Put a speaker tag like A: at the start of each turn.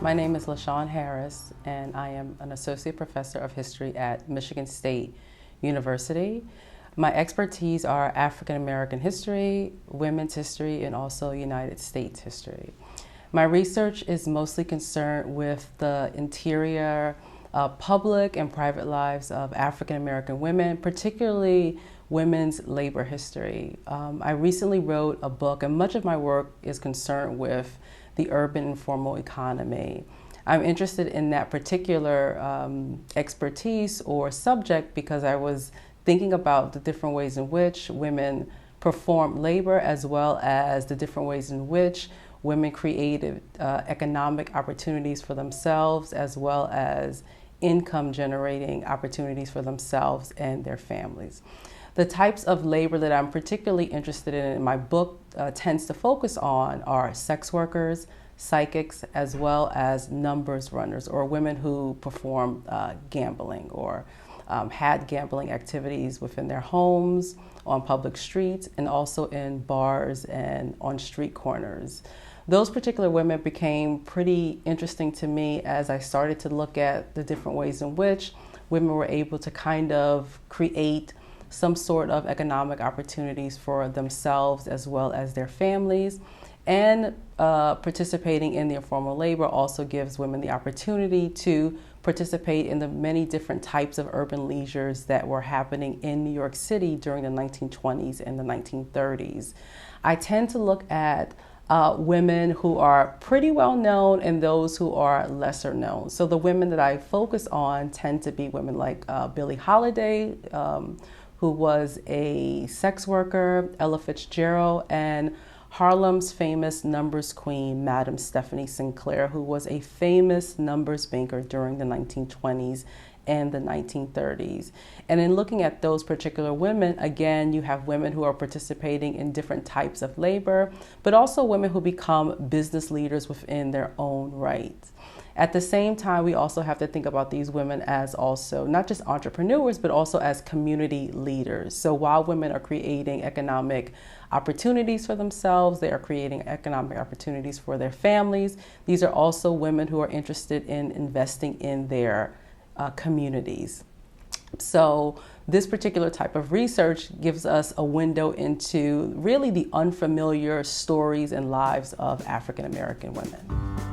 A: My name is LaShawn Harris, and I am an associate professor of history at Michigan State University. My expertise are African American history, women's history, and also United States history. My research is mostly concerned with the interior, public and private lives of African American women, particularly women's labor history. I recently wrote a book, and much of my work is concerned with the urban informal economy. I'm interested in that particular expertise or subject because I was thinking about the different ways in which women perform labor, as well as the different ways in which women created economic opportunities for themselves, as well as income generating opportunities for themselves and their families. The types of labor that I'm particularly interested in my book tends to focus on are sex workers, psychics, as well as numbers runners, or women who perform gambling or had gambling activities within their homes, on public streets, and also in bars and on street corners. Those particular women became pretty interesting to me as I started to look at the different ways in which women were able to kind of create some sort of economic opportunities for themselves as well as their families. And participating in the informal labor also gives women the opportunity to participate in the many different types of urban leisures that were happening in New York City during the 1920s and the 1930s. I tend to look at women who are pretty well known and those who are lesser known. So the women that I focus on tend to be women like Billie Holiday, who was a sex worker, Ella Fitzgerald, and Harlem's famous numbers queen, Madam Stephanie Sinclair, who was a famous numbers banker during the 1920s and the 1930s. And in looking at those particular women, again, you have women who are participating in different types of labor, but also women who become business leaders within their own right. At the same time, we also have to think about these women as also not just entrepreneurs, but also as community leaders. So while women are creating economic opportunities for themselves, they are creating economic opportunities for their families. These are also women who are interested in investing in their communities. So this particular type of research gives us a window into really the unfamiliar stories and lives of African American women.